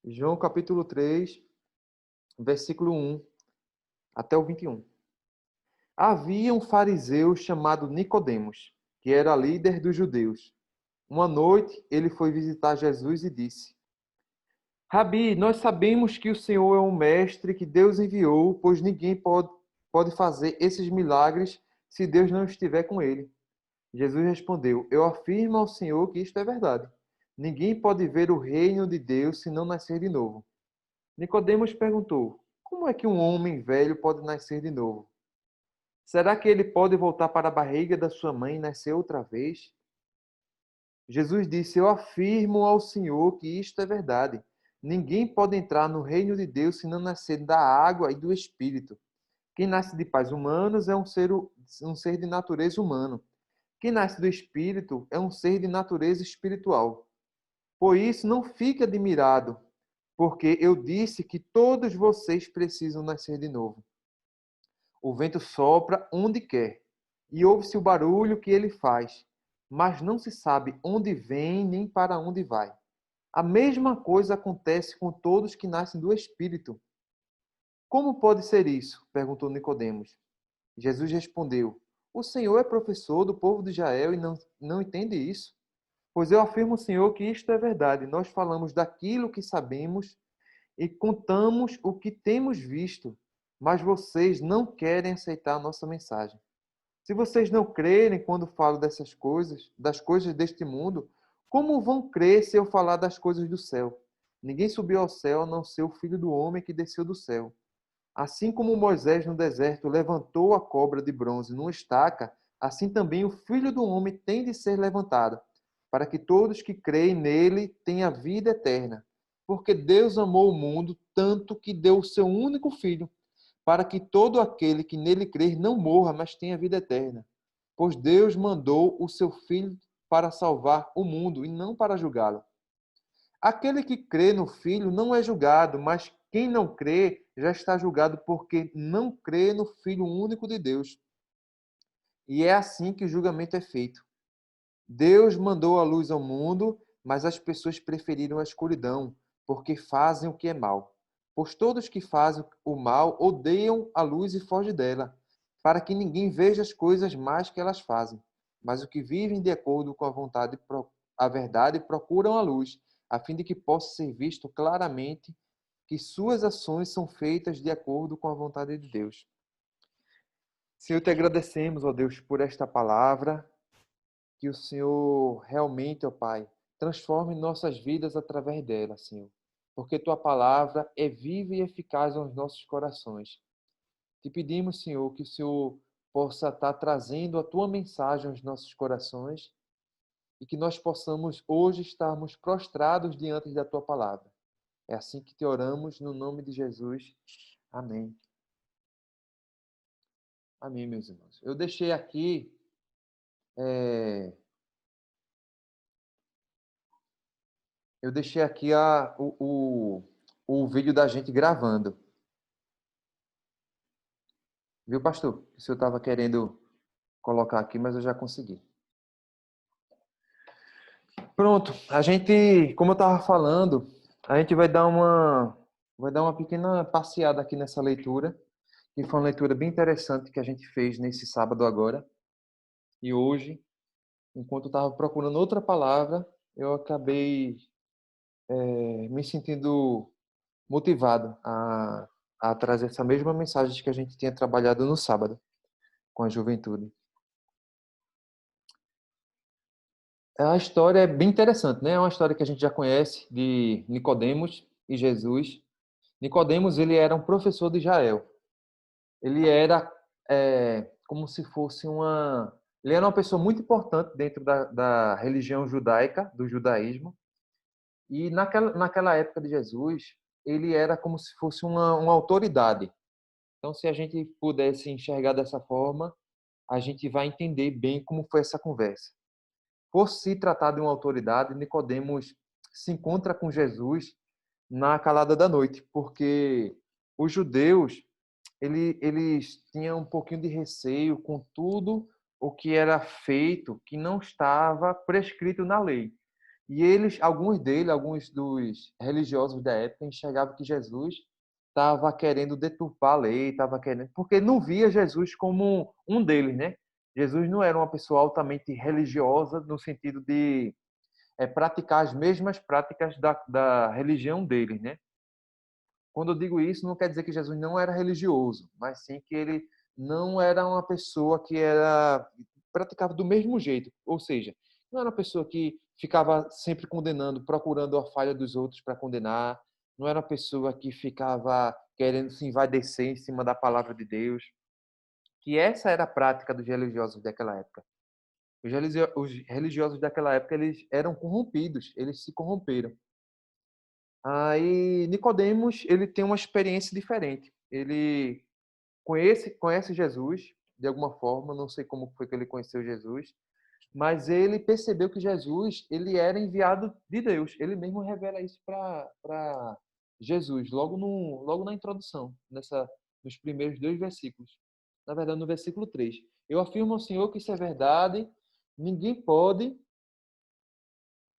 João capítulo 3, versículo 1 até o 21. Havia um fariseu chamado Nicodemos, que era líder dos judeus. Uma noite, ele foi visitar Jesus e disse: Rabi, nós sabemos que o Senhor é um mestre que Deus enviou, pois ninguém pode fazer esses milagres se Deus não estiver com ele. Jesus respondeu: Eu afirmo ao Senhor que isto é verdade. Ninguém pode ver o reino de Deus se não nascer de novo. Nicodemos perguntou: Como é que um homem velho pode nascer de novo? Será que ele pode voltar para a barriga da sua mãe e nascer outra vez? Jesus disse: Eu afirmo ao Senhor que isto é verdade. Ninguém pode entrar no reino de Deus se não nascer da água e do Espírito. Quem nasce de pais humanos é um ser de natureza humana. Quem nasce do Espírito é um ser de natureza espiritual. Por isso, não fique admirado, porque eu disse que todos vocês precisam nascer de novo. O vento sopra onde quer, e ouve-se o barulho que ele faz, mas não se sabe onde vem nem para onde vai. A mesma coisa acontece com todos que nascem do Espírito. Como pode ser isso? Perguntou Nicodemos. Jesus respondeu: O Senhor é professor do povo de Israel e não entende isso? Pois eu afirmo ao Senhor que isto é verdade. Nós falamos daquilo que sabemos e contamos o que temos visto, mas vocês não querem aceitar a nossa mensagem. Se vocês não crerem quando falo dessas coisas, das coisas deste mundo, como vão crer se eu falar das coisas do céu? Ninguém subiu ao céu a não ser o Filho do Homem que desceu do céu. Assim como Moisés no deserto levantou a cobra de bronze numa estaca, assim também o Filho do Homem tem de ser levantado, para que todos que creem nele tenham vida eterna. Porque Deus amou o mundo tanto que deu o seu único Filho, para que todo aquele que nele crer não morra, mas tenha vida eterna. Pois Deus mandou o seu Filho para salvar o mundo e não para julgá-lo. Aquele que crê no Filho não é julgado, mas quem não crê já está julgado porque não crê no Filho único de Deus. E é assim que o julgamento é feito. Deus mandou a luz ao mundo, mas as pessoas preferiram a escuridão, porque fazem o que é mal. Pois todos que fazem o mal odeiam a luz e fogem dela, para que ninguém veja as coisas más que elas fazem. Mas os que vivem de acordo com a verdade procuram a luz, a fim de que possa ser visto claramente que suas ações são feitas de acordo com a vontade de Deus. Senhor, te agradecemos, ó Deus, por esta palavra. Que o Senhor realmente, ó Pai, transforme nossas vidas através dela, Senhor. Porque tua palavra é viva e eficaz aos nossos corações. Te pedimos, Senhor, que o Senhor possa estar trazendo a tua mensagem aos nossos corações e que nós possamos hoje estarmos prostrados diante da tua palavra. É assim que te oramos, no nome de Jesus. Amém. Amém, meus irmãos. Eu deixei aqui o vídeo da gente gravando. Viu, pastor? O senhor estava querendo colocar aqui, mas eu já consegui. Pronto, a gente, como eu estava falando, a gente vai dar uma pequena passeada aqui nessa leitura, que foi uma leitura bem interessante que a gente fez nesse sábado agora. E hoje, enquanto eu estava procurando outra palavra, eu acabei me sentindo motivado a trazer essa mesma mensagem que a gente tinha trabalhado no sábado com a juventude. A história é bem interessante, né? É uma história que a gente já conhece de Nicodemos e Jesus. Nicodemos, ele era um professor de Israel. Ele era como se fosse uma... Ele era uma pessoa muito importante dentro da religião judaica, do judaísmo. E naquela época de Jesus, ele era como se fosse uma autoridade. Então, se a gente pudesse enxergar dessa forma, a gente vai entender bem como foi essa conversa. Por se tratar de uma autoridade, Nicodemos se encontra com Jesus na calada da noite, porque os judeus eles tinham um pouquinho de receio com tudo o que era feito que não estava prescrito na lei. E alguns dos religiosos da época, enxergavam que Jesus estava querendo deturpar a lei, estava querendo, porque não via Jesus como um deles, né? Jesus não era uma pessoa altamente religiosa no sentido de praticar as mesmas práticas da religião deles, né? Quando eu digo isso, não quer dizer que Jesus não era religioso, mas sim que ele não era uma pessoa que praticava do mesmo jeito, ou seja, não era uma pessoa que ficava sempre condenando, procurando a falha dos outros para condenar, não era uma pessoa que ficava querendo se envaidecer em cima da palavra de Deus, que essa era a prática dos religiosos daquela época. Os religiosos daquela época, eles eram corrompidos, eles se corromperam. Aí Nicodemos, ele tem uma experiência diferente. Ele conhece Jesus de alguma forma, não sei como foi que ele conheceu Jesus, mas ele percebeu que Jesus, ele era enviado de Deus. Ele mesmo revela isso para Jesus, logo na introdução, nos primeiros 2 versículos. Na verdade, no versículo 3. Eu afirmo ao Senhor que isso é verdade, ninguém pode.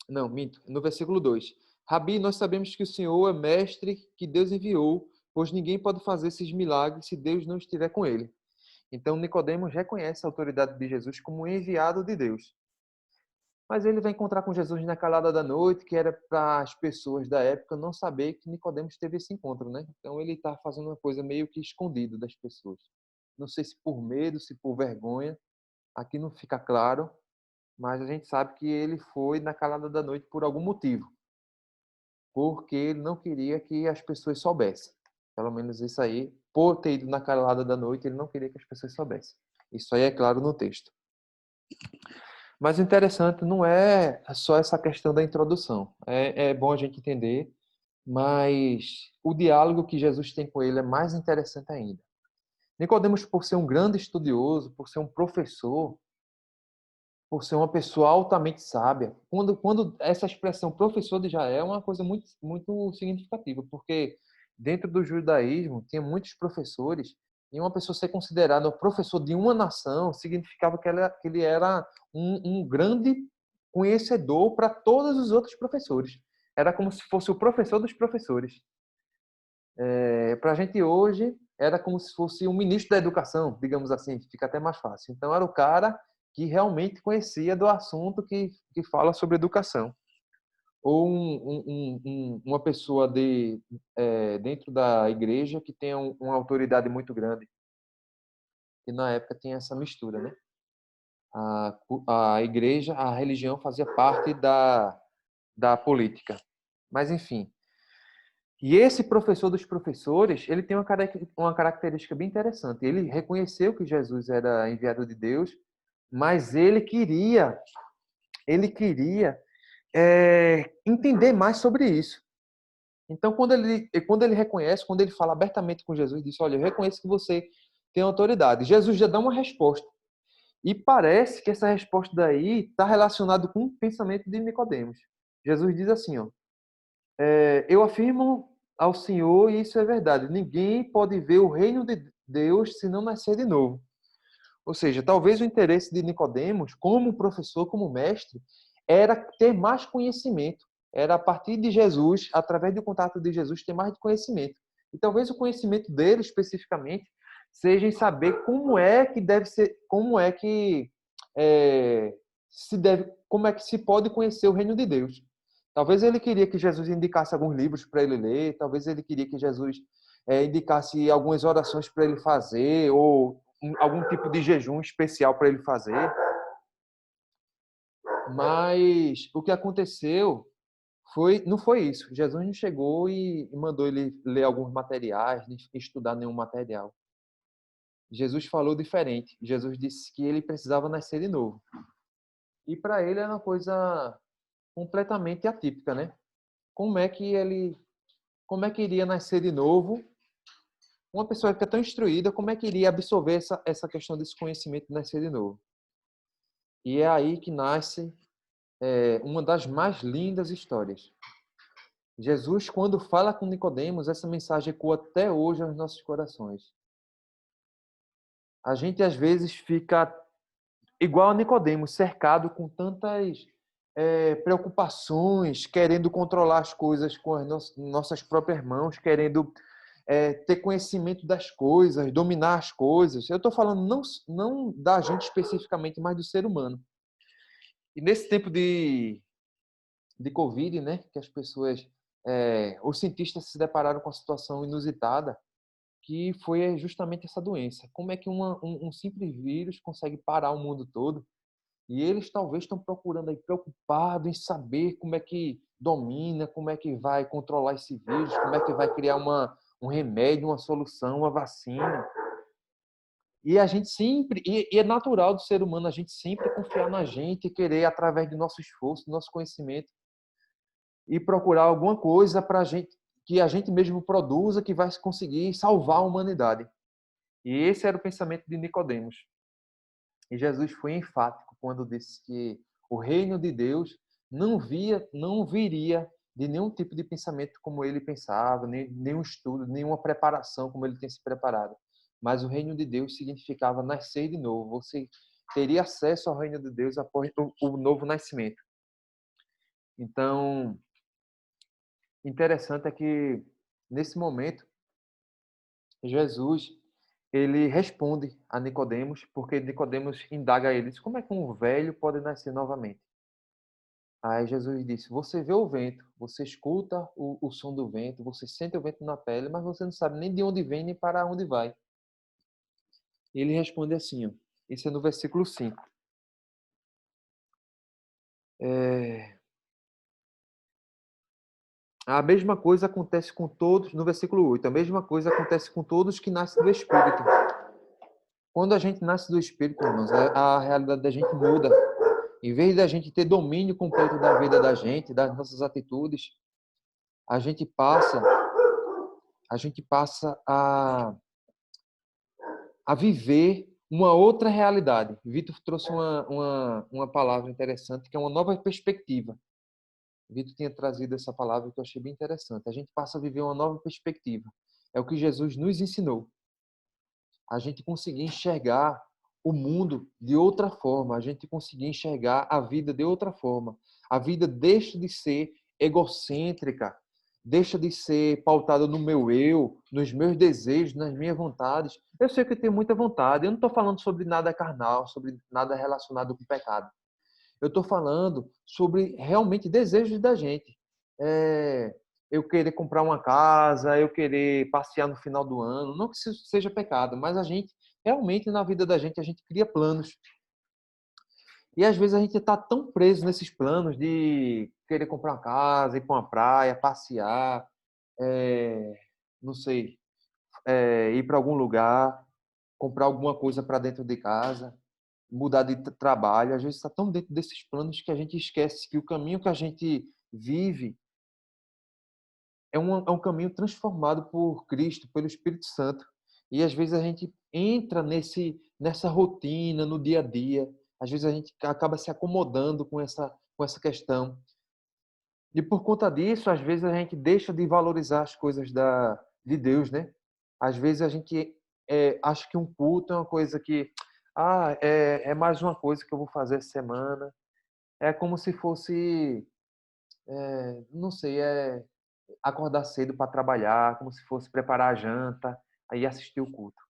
Não, minto. No versículo 2. Rabi, nós sabemos que o Senhor é mestre que Deus enviou, pois ninguém pode fazer esses milagres se Deus não estiver com ele. Então, Nicodemos reconhece a autoridade de Jesus como enviado de Deus. Mas ele vai encontrar com Jesus na calada da noite, que era para as pessoas da época não saber que Nicodemos teve esse encontro, né? Então, ele está fazendo uma coisa meio que escondido das pessoas. Não sei se por medo, se por vergonha, aqui não fica claro, mas a gente sabe que ele foi na calada da noite por algum motivo, porque ele não queria que as pessoas soubessem. Pelo menos isso aí, por ter ido na calada da noite, ele não queria que as pessoas soubessem. Isso aí é claro no texto. Mas o interessante não é só essa questão da introdução. É bom a gente entender, mas o diálogo que Jesus tem com ele é mais interessante ainda. Nicodemos, por ser um grande estudioso, por ser um professor, por ser uma pessoa altamente sábia. Quando essa expressão professor de Israel é uma coisa muito, muito significativa, porque dentro do judaísmo tinha muitos professores e uma pessoa ser considerada o professor de uma nação significava que ele era um grande conhecedor para todos os outros professores. Era como se fosse o professor dos professores. Para a gente hoje, era como se fosse um ministro da educação, digamos assim, fica até mais fácil. Então, era o cara que realmente conhecia do assunto que fala sobre educação. Ou uma pessoa dentro da igreja que tenha uma autoridade muito grande. E na época tinha essa mistura, né? A igreja, a religião fazia parte da política. Mas, enfim, e esse professor dos professores, ele tem uma característica bem interessante. Ele reconheceu que Jesus era enviado de Deus, mas ele queria entender mais sobre isso. Então, quando ele reconhece, quando ele fala abertamente com Jesus, diz: olha, eu reconheço que você tem autoridade. Jesus já dá uma resposta. E parece que essa resposta daí está relacionada com o pensamento de Nicodemos. Jesus diz assim, ó, eu afirmo ao Senhor, e isso é verdade, ninguém pode ver o reino de Deus se não nascer de novo. Ou seja, talvez o interesse de Nicodemos, como professor, como mestre, era ter mais conhecimento. Era a partir de Jesus, através do contato de Jesus, ter mais conhecimento. E talvez o conhecimento dele, especificamente, seja em saber como é que deve ser, como é que se pode conhecer o reino de Deus. Talvez ele queria que Jesus indicasse alguns livros para ele ler, talvez ele queria que Jesus indicasse algumas orações para ele fazer, ou algum tipo de jejum especial para ele fazer. Mas o que aconteceu não foi isso. Jesus não chegou e mandou ele ler alguns materiais, estudar nenhum material. Jesus falou diferente. Jesus disse que ele precisava nascer de novo. E para ele era uma coisa completamente atípica, né? Como é que iria nascer de novo? Uma pessoa que é tão instruída, como é que iria absorver essa questão desse conhecimento de nascer de novo? E é aí que nasce uma das mais lindas histórias. Jesus, quando fala com Nicodemos, essa mensagem ecoa até hoje aos nossos corações. A gente às vezes fica igual a Nicodemos, cercado com preocupações, querendo controlar as coisas com as nossas próprias mãos, querendo ter conhecimento das coisas, dominar as coisas. Eu estou falando não da gente especificamente, mas do ser humano. E nesse tempo de Covid, né, que as pessoas, os cientistas se depararam com a situação inusitada, que foi justamente essa doença. Como é que um simples vírus consegue parar o mundo todo? E eles talvez estão procurando aí, preocupados em saber como é que domina, como é que vai controlar esse vírus, como é que vai criar um remédio, uma solução, uma vacina. E a gente sempre, e é natural do ser humano a gente sempre confiar na gente e querer, através do nosso esforço, do nosso conhecimento, e procurar alguma coisa para a gente, que a gente mesmo produza, que vai conseguir salvar a humanidade. E esse era o pensamento de Nicodemos. E Jesus foi enfático quando disse que o reino de Deus não viria de nenhum tipo de pensamento como ele pensava, nem nenhum estudo, nenhuma preparação como ele tinha se preparado. Mas o reino de Deus significava nascer de novo. Você teria acesso ao reino de Deus após o novo nascimento. Então, interessante é que nesse momento Jesus ele responde a Nicodemos, porque Nicodemos indaga a eles: como é que um velho pode nascer novamente? Aí Jesus disse: você vê o vento, você escuta o som do vento, você sente o vento na pele, mas você não sabe nem de onde vem nem para onde vai. E ele responde assim, ó, isso é no versículo 5. A mesma coisa acontece com todos, no versículo 8, a mesma coisa acontece com todos que nascem do Espírito. Quando a gente nasce do Espírito, irmãos, a realidade da gente muda. Em vez da gente ter domínio completo da vida da gente, das nossas atitudes, a gente passa, a gente passa a viver uma outra realidade. Vitor trouxe uma palavra interessante, que é uma nova perspectiva. Vitor tinha trazido essa palavra que eu achei bem interessante. A gente passa a viver uma nova perspectiva. É o que Jesus nos ensinou. A gente conseguir enxergar o mundo de outra forma, a gente conseguir enxergar a vida de outra forma. A vida deixa de ser egocêntrica, deixa de ser pautada no meu eu, nos meus desejos, nas minhas vontades. Eu sei que eu tenho muita vontade, eu não estou falando sobre nada carnal, sobre nada relacionado com pecado. Eu estou falando sobre realmente desejos da gente. É, eu querer comprar uma casa, eu querer passear no final do ano, não que isso seja pecado, mas a gente, realmente na vida da gente, a gente cria planos. E às vezes a gente está tão preso nesses planos de querer comprar uma casa, ir para uma praia, passear, é, não sei, ir para algum lugar, comprar alguma coisa para dentro de casa, mudar de trabalho. Às vezes está tão dentro desses planos que a gente esquece que o caminho que a gente vive é um caminho transformado por Cristo, pelo Espírito Santo. E às vezes a gente entra nessa rotina, no dia a dia. Às vezes a gente acaba se acomodando com essa questão. E por conta disso, às vezes a gente deixa de valorizar as coisas de Deus, né? Às vezes a gente acha que um culto é uma coisa que, é mais uma coisa que eu vou fazer essa semana. É como se fosse, não sei, acordar cedo para trabalhar, como se fosse preparar a janta, aí assistir o culto.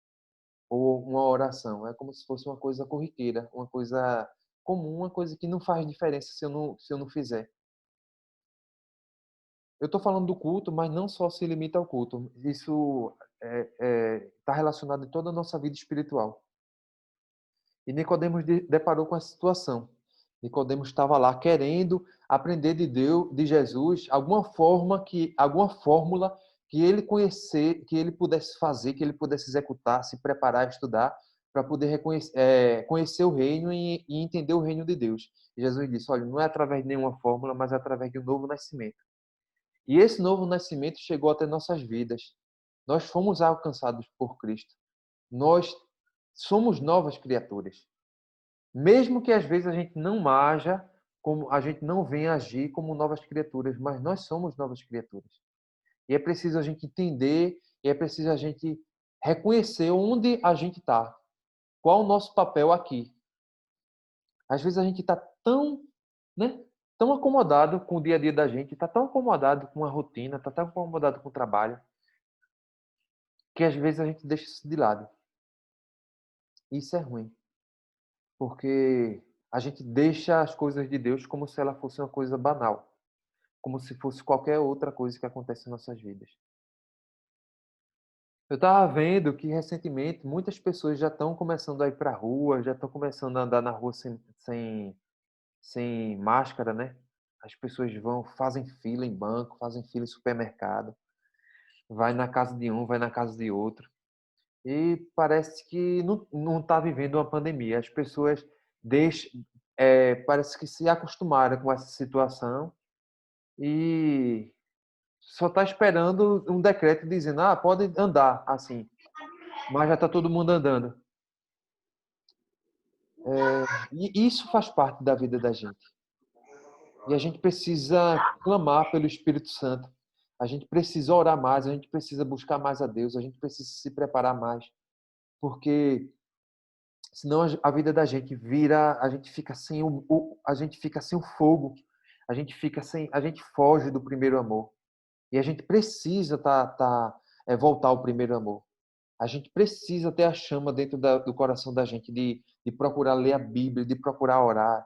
Ou uma oração. É como se fosse uma coisa corriqueira, uma coisa comum, uma coisa que não faz diferença se eu não fizer. Eu estou falando do culto, mas não só se limita ao culto. Isso está relacionado em toda a nossa vida espiritual. E Nicodemos deparou com essa situação. Nicodemos estava lá querendo aprender de Deus, de Jesus, alguma fórmula que ele que ele pudesse fazer, que ele pudesse executar, se preparar, estudar, para poder conhecer o reino e entender o reino de Deus. E Jesus disse: olha, não é através de nenhuma fórmula, mas é através de um novo nascimento. E esse novo nascimento chegou até nossas vidas. Nós fomos alcançados por Cristo. Nós somos novas criaturas. Mesmo que às vezes a gente não haja, como a gente não venha agir como novas criaturas, mas nós somos novas criaturas. E é preciso a gente entender, e é preciso a gente reconhecer onde a gente está. Qual o nosso papel aqui? Às vezes a gente está tão, né? tão acomodado com o dia a dia da gente, está tão acomodado com a rotina, está tão acomodado com o trabalho, que às vezes a gente deixa isso de lado. Isso é ruim, porque a gente deixa as coisas de Deus como se ela fosse uma coisa banal, como se fosse qualquer outra coisa que acontece em nossas vidas. Eu estava vendo que recentemente muitas pessoas já estão começando a ir para a rua, já estão começando a andar na rua sem máscara, né? As pessoas vão, fazem fila em banco, fazem fila em supermercado, vai na casa de um, vai na casa de outro. E parece que não está vivendo uma pandemia. As pessoas deixam, parece que se acostumaram com essa situação e só está esperando um decreto dizendo, pode andar assim, mas já está todo mundo andando. E isso faz parte da vida da gente. E a gente precisa clamar pelo Espírito Santo. A gente precisa orar mais, a gente precisa buscar mais a Deus, a gente precisa se preparar mais, porque senão a vida da gente vira, a gente fica sem a gente fica sem o fogo, a gente foge do primeiro amor. E a gente precisa voltar ao primeiro amor. A gente precisa ter a chama dentro do coração da gente de procurar ler a Bíblia, de procurar orar.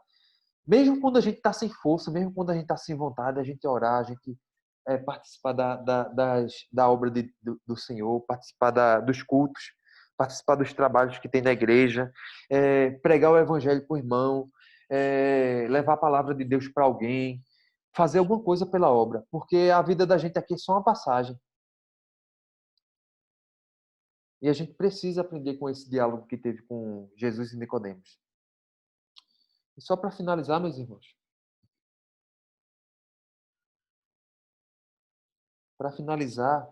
Mesmo quando a gente está sem força, mesmo quando a gente está sem vontade, a gente orar, a gente participar da obra do Senhor, participar dos cultos, participar dos trabalhos que tem na igreja, pregar o evangelho para o irmão, levar a palavra de Deus para alguém, fazer alguma coisa pela obra, porque a vida da gente aqui é só uma passagem. E a gente precisa aprender com esse diálogo que teve com Jesus e Nicodemos. E só para finalizar, meus irmãos, para finalizar,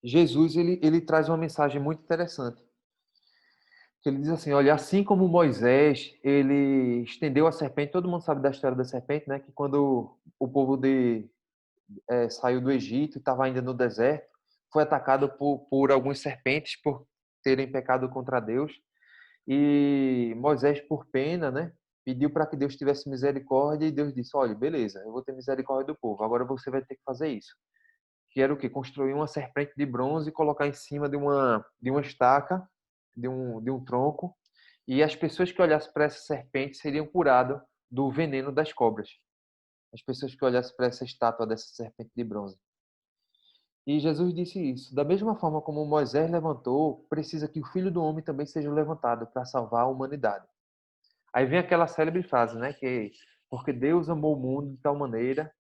Jesus ele traz uma mensagem muito interessante. Que ele diz assim, olha, assim como Moisés, ele estendeu a serpente, todo mundo sabe da história da serpente, né? Que quando o povo saiu do Egito e estava ainda no deserto, foi atacado por algumas serpentes por terem pecado contra Deus. E Moisés, por pena, né? Pediu para que Deus tivesse misericórdia e Deus disse, olha, beleza, eu vou ter misericórdia do povo, agora você vai ter que fazer isso. Que era o quê? Construir uma serpente de bronze e colocar em cima de uma estaca, de um tronco, e as pessoas que olhassem para essa serpente seriam curadas do veneno das cobras. As pessoas que olhassem para essa estátua dessa serpente de bronze. E Jesus disse isso. Da mesma forma como Moisés levantou, precisa que o Filho do Homem também seja levantado para salvar a humanidade. Aí vem aquela célebre frase, né? Que porque Deus amou o mundo de tal maneira.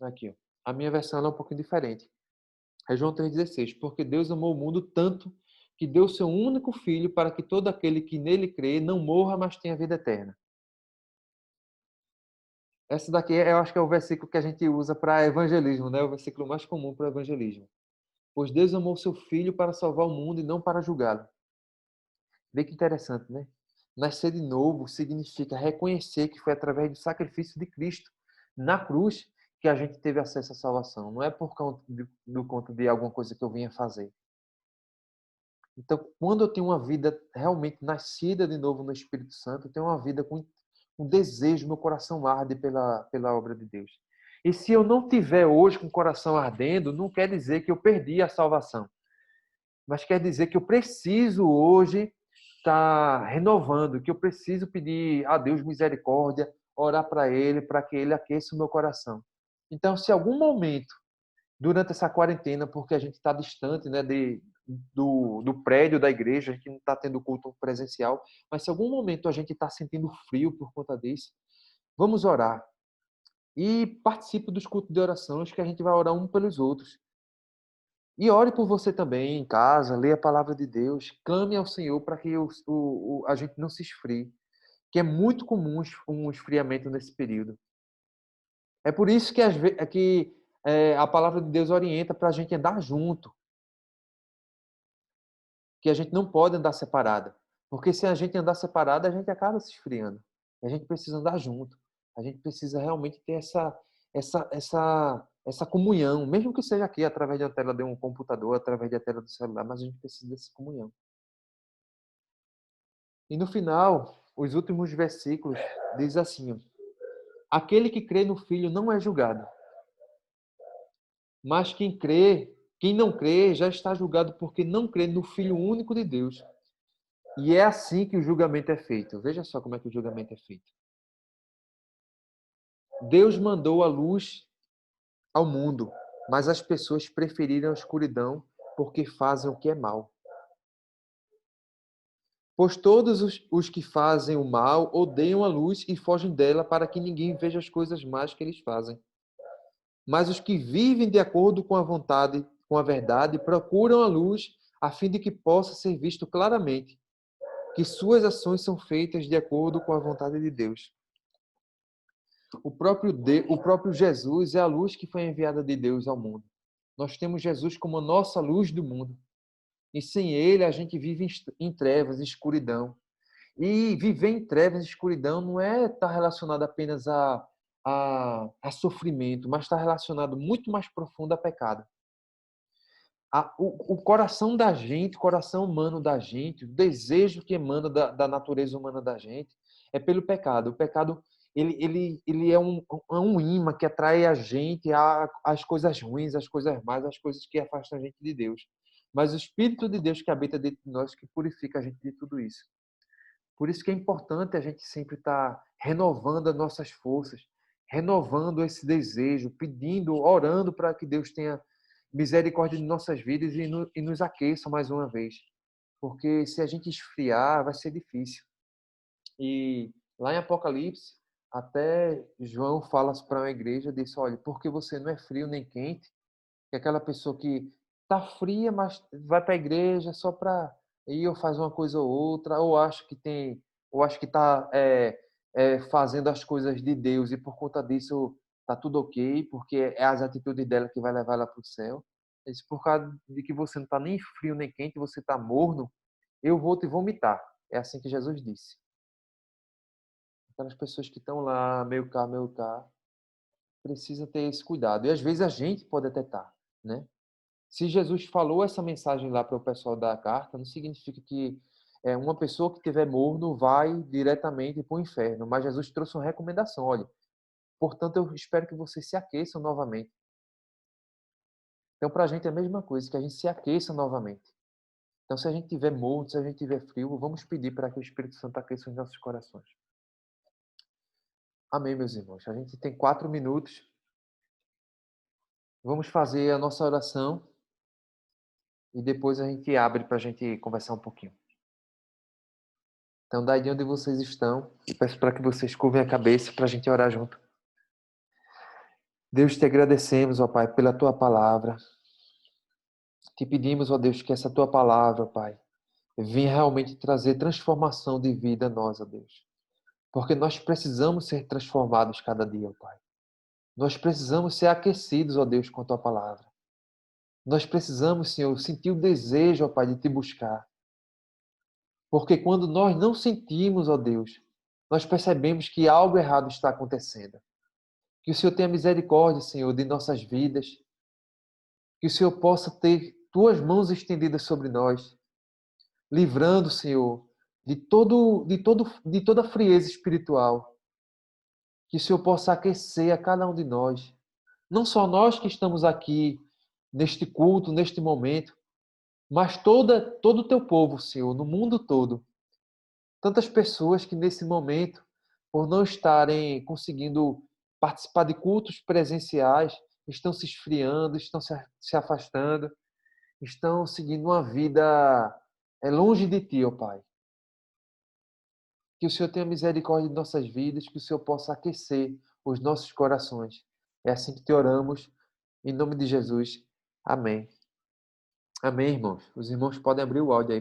Aqui, ó. A minha versão é um pouquinho diferente. É João 3,16. Porque Deus amou o mundo tanto que deu seu único filho para que todo aquele que nele crê não morra, mas tenha vida eterna. Essa daqui eu acho que é o versículo que a gente usa para evangelismo, né? O versículo mais comum para evangelismo. Pois Deus amou seu filho para salvar o mundo e não para julgá-lo. Vê que interessante, né? Nascer de novo significa reconhecer que foi através do sacrifício de Cristo na cruz que a gente teve acesso à salvação. Não é por conta de alguma coisa que eu vinha fazer. Então, quando eu tenho uma vida realmente nascida de novo no Espírito Santo, eu tenho uma vida com um desejo, meu coração arde pela obra de Deus. E se eu não tiver hoje com o coração ardendo, não quer dizer que eu perdi a salvação. Mas quer dizer que eu preciso hoje estar renovando, que eu preciso pedir a Deus misericórdia, orar para Ele, para que Ele aqueça o meu coração. Então, se algum momento, durante essa quarentena, porque a gente está distante, né, do prédio da igreja, a gente não está tendo culto presencial, mas se algum momento a gente está sentindo frio por conta disso, vamos orar. E participe dos cultos de orações, que a gente vai orar um pelos outros. E ore por você também em casa, leia a palavra de Deus, clame ao Senhor para que a gente não se esfrie, que é muito comum um esfriamento nesse período. É por isso que a palavra de Deus orienta para a gente andar junto, que a gente não pode andar separada. Porque se a gente andar separada, a gente acaba se esfriando. A gente precisa andar junto. A gente precisa realmente ter essa comunhão, mesmo que seja aqui através da tela de um computador, através da tela do celular, mas a gente precisa dessa comunhão. E no final, os últimos versículos, diz assim: aquele que crê no Filho não é julgado, mas quem não crê já está julgado porque não crê no Filho único de Deus. E é assim que o julgamento é feito. Veja só como é que o julgamento é feito. Deus mandou a luz ao mundo, mas as pessoas preferiram a escuridão porque fazem o que é mal. Pois todos os que fazem o mal odeiam a luz e fogem dela para que ninguém veja as coisas más que eles fazem. Mas os que vivem de acordo com a vontade, com a verdade, procuram a luz a fim de que possa ser visto claramente que suas ações são feitas de acordo com a vontade de Deus. O próprio Jesus é a luz que foi enviada de Deus ao mundo. Nós temos Jesus como a nossa luz do mundo. E sem ele a gente vive em trevas, em escuridão. E viver em trevas e escuridão não é estar relacionado apenas a sofrimento, mas está relacionado muito mais profundo a pecado. O coração da gente, o coração humano da gente, o desejo que emana da natureza humana da gente é pelo pecado. O pecado ele é um imã que atrai a gente às coisas ruins, às coisas más, às coisas que afastam a gente de Deus. Mas o Espírito de Deus que habita dentro de nós, que purifica a gente de tudo isso. Por isso que é importante a gente sempre estar renovando as nossas forças, renovando esse desejo, pedindo, orando para que Deus tenha misericórdia de nossas vidas e nos aqueça mais uma vez. Porque se a gente esfriar, vai ser difícil. E lá em Apocalipse, até João fala para uma igreja, diz, olha, porque você não é frio nem quente, que é aquela pessoa que está fria, mas vai para a igreja só para ir ou faz uma coisa ou outra, ou acho que está fazendo as coisas de Deus e por conta disso está tudo ok, porque é as atitudes dela que vai levar ela para o céu. Isso por causa de que você não está nem frio nem quente, você está morno, eu vou te vomitar. É assim que Jesus disse. Aquelas pessoas que estão lá, meio cá, precisam ter esse cuidado. E às vezes a gente pode até estar, né? Se Jesus falou essa mensagem lá para o pessoal da carta, não significa que uma pessoa que estiver morno vai diretamente para o inferno. Mas Jesus trouxe uma recomendação, olha, portanto eu espero que vocês se aqueçam novamente. Então para a gente é a mesma coisa, que a gente se aqueça novamente. Então se a gente estiver morno, se a gente estiver frio, vamos pedir para que o Espírito Santo aqueça os nossos corações. Amém, meus irmãos. A gente tem 4 minutos. Vamos fazer a nossa oração e depois a gente abre para a gente conversar um pouquinho. Então, daí de onde vocês estão, e peço para que vocês curvem a cabeça para a gente orar junto. Deus, te agradecemos, ó Pai, pela tua palavra. Te pedimos, ó Deus, que essa tua palavra, Pai, venha realmente trazer transformação de vida a nós, ó Deus. Porque nós precisamos ser transformados cada dia, ó Pai. Nós precisamos ser aquecidos, ó Deus, com a tua palavra. Nós precisamos, Senhor, sentir o desejo, ó Pai, de te buscar. Porque quando nós não sentimos, ó Deus, nós percebemos que algo errado está acontecendo. Que o Senhor tenha misericórdia, Senhor, de nossas vidas. Que o Senhor possa ter tuas mãos estendidas sobre nós, livrando, Senhor, de toda frieza espiritual. Que o Senhor possa aquecer a cada um de nós. Não só nós que estamos aqui neste culto, neste momento, mas todo o teu povo, Senhor, no mundo todo. Tantas pessoas que nesse momento, por não estarem conseguindo participar de cultos presenciais, estão se esfriando, estão se afastando, estão seguindo uma vida longe de Ti, ó Pai. Que o Senhor tenha misericórdia de nossas vidas, que o Senhor possa aquecer os nossos corações. É assim que te oramos, em nome de Jesus. Amém. Amém, irmãos. Os irmãos podem abrir o áudio aí para